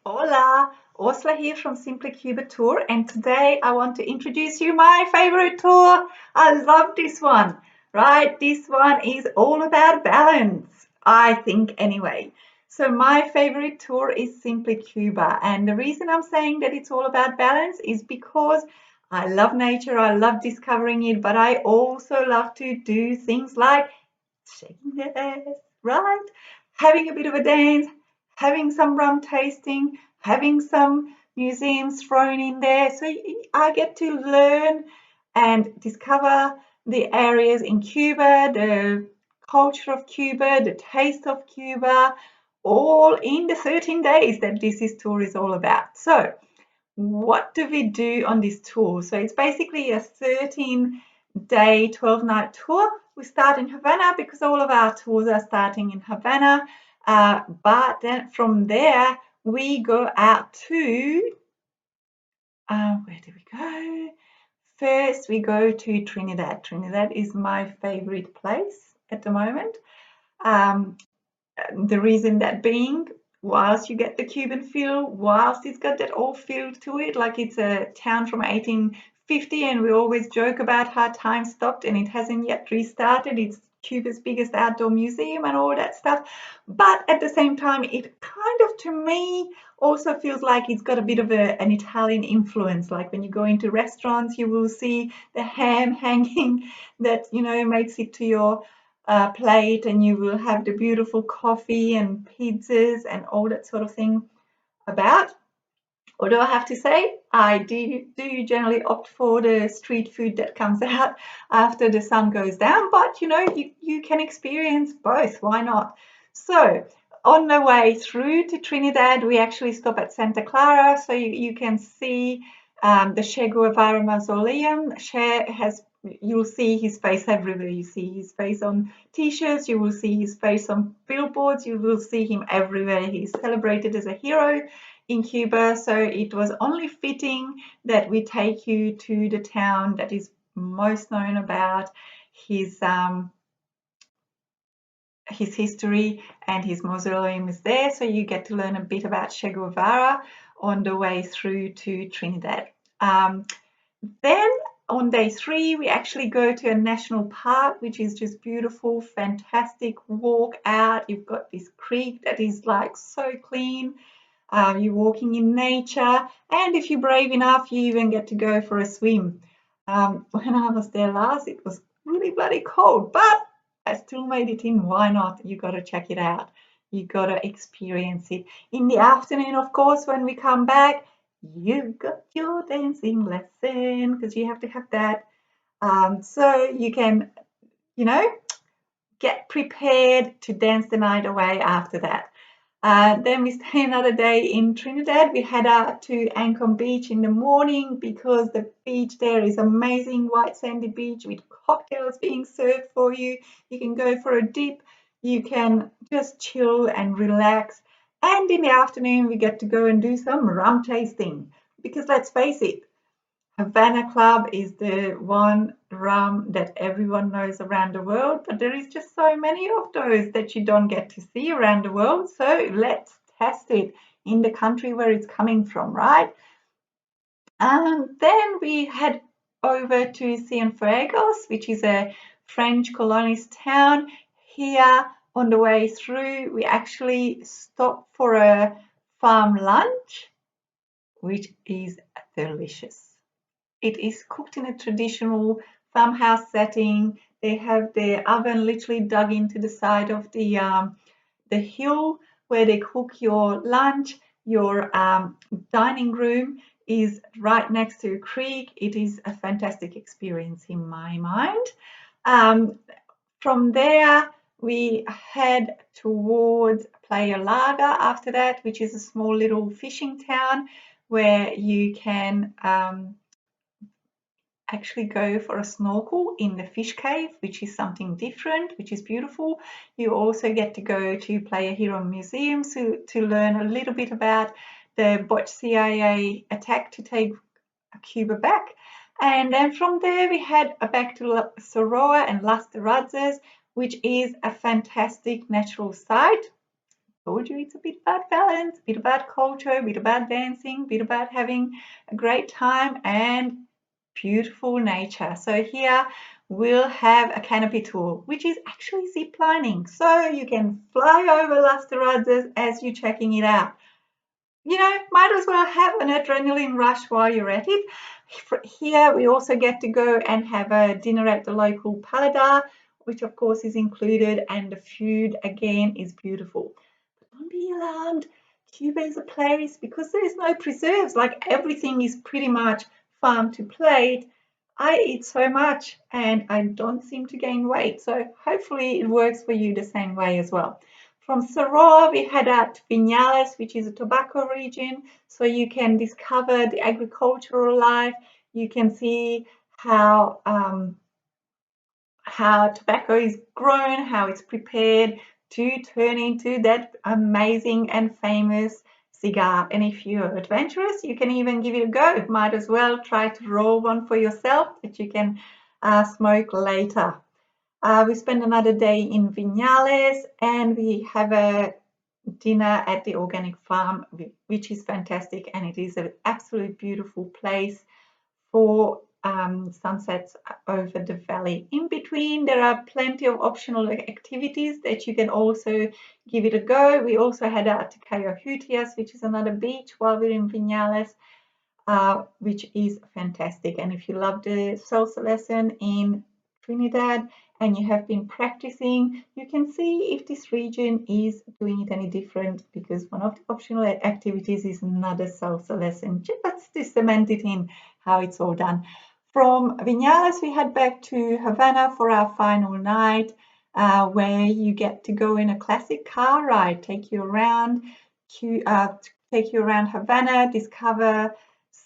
Hola, Ursula here from Simply Cuba Tour, and today I want to introduce you my favorite tour. I love this one, right? This one is all about balance, I think anyway. So my favorite tour is Simply Cuba, and the reason I'm saying that it's all about balance is because I love nature, I love discovering it, but I also love to do things like shaking their ass, right? Having a bit of a dance, having some rum tasting, having some museums thrown in there. So I get to learn and discover the areas in Cuba, the culture of Cuba, the taste of Cuba, all in the 13 days that this tour is all about. So what do we do on this tour? So it's basically a 13-day, 12-night tour. We start in Havana because all of our tours are starting in Havana. But then from there, we go out to, where do we go? First, we go to Trinidad. Trinidad is my favorite place at the moment. Um, the reason that being, whilst you get the Cuban feel, whilst it's got that old feel to it, like it's a town from 1850, and we always joke about how time stopped and it hasn't yet restarted. It's Cuba's biggest outdoor museum and all that stuff. But at the same time, it kind of, to me, also feels like it's got a bit of an Italian influence. Like when you go into restaurants, you will see the ham hanging that, makes it to your plate, and you will have the beautiful coffee and pizzas and all that sort of thing about. Although I have to say, I do generally opt for the street food that comes out after the sun goes down, but you can experience both. Why not? So, on the way through to Trinidad, we actually stop at Santa Clara so you can see the Che Guevara Mausoleum. Che has You'll see his face everywhere. You see his face on t-shirts, you will see his face on billboards, you will see him everywhere. He's celebrated as a hero in Cuba, so it was only fitting that we take you to the town that is most known about his history, and his mausoleum is there, so you get to learn a bit about Che Guevara on the way through to Trinidad. Then on day 3, we actually go to a national park, which is just beautiful, fantastic walk out. You've got this creek that is like so clean. You're walking in nature, and if you're brave enough, you even get to go for a swim. When I was there last, it was really bloody cold, but I still made it in. Why not? You got to check it out. You got to experience it. In the afternoon, of course, when we come back, you've got your dancing lesson because you have to have that. So you can, you know, get prepared to dance the night away after that. Then we stay another day in Trinidad. We head out to Ancon Beach in the morning because the beach there is amazing, white sandy beach with cocktails being served for you. You can go for a dip. You can just chill and relax. And in the afternoon, we get to go and do some rum tasting because let's face it, Havana Club is the one rum that everyone knows around the world, but there is just so many of those that you don't get to see around the world. So let's test it in the country where it's coming from, right? Then we head over to Cienfuegos, which is a French colonist town. Here on the way through, we actually stop for a farm lunch, which is delicious. It is cooked in a traditional farmhouse setting. They have their oven literally dug into the side of the hill where they cook your lunch. Your dining room is right next to a creek. It is a fantastic experience in my mind. Um, from there, we head towards Playa Larga after that, which is a small little fishing town where you can actually go for a snorkel in the fish cave, which is something different, which is beautiful. You also get to go to Playa Hero Museum to learn a little bit about the botched CIA attack to take Cuba back. And then from there, we head back to Soroa and Las Terrazas, which is a fantastic natural site. told you it's a bit about balance, a bit about culture, a bit about dancing, a bit about having a great time and beautiful nature. So here we'll have a canopy tour, which is actually zip lining. So you can fly over Las Terrazas as you're checking it out. You know, might as well have an adrenaline rush while you're at it. Here we also get to go and have a dinner at the local paladar, which of course is included, and the food again is beautiful. But don't be alarmed, Cuba is a place because there's no preserves, like everything is pretty much farm to plate. I eat so much and I don't seem to gain weight, so hopefully it works for you the same way as well. From Soror, we head out to Vinales, which is a tobacco region, so you can discover the agricultural life. You can see how tobacco is grown, how it's prepared to turn into that amazing and famous cigar. And if you're adventurous, you can even give it a go. Might as well try to roll one for yourself that you can smoke later. We spend another day in Vinales and we have a dinner at the organic farm, which is fantastic, and it is an absolute beautiful place for sunsets over the valley. In between, there are plenty of optional activities that you can also give it a go. We also head out to Cayo Hutias, which is another beach while we're in Vinales, which is fantastic. And if you love the salsa lesson in Trinidad and you have been practicing, you can see if this region is doing it any different, because one of the optional activities is another salsa lesson, just to cement it in how it's all done. From Vinales, we head back to Havana for our final night, where you get to go in a classic car ride, take you around Havana, discover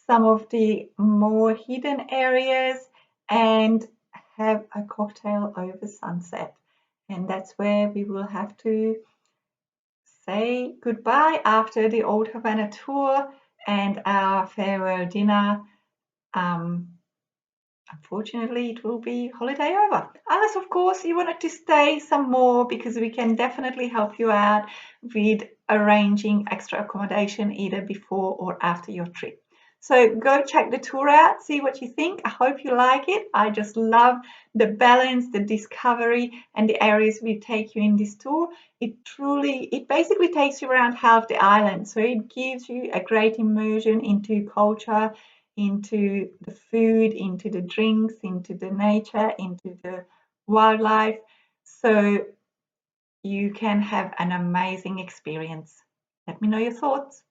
some of the more hidden areas, and have a cocktail over sunset. And that's where we will have to say goodbye after the Old Havana tour and our farewell dinner. Unfortunately, it will be holiday over. Unless, of course, you wanted to stay some more, because we can definitely help you out with arranging extra accommodation either before or after your trip. So go check the tour out, see what you think. I hope you like it. I just love the balance, the discovery, and the areas we take you in this tour. It basically takes you around half the island. So it gives you a great immersion into culture, into the food, into the drinks, into the nature, into the wildlife. So you can have an amazing experience. Let me know your thoughts.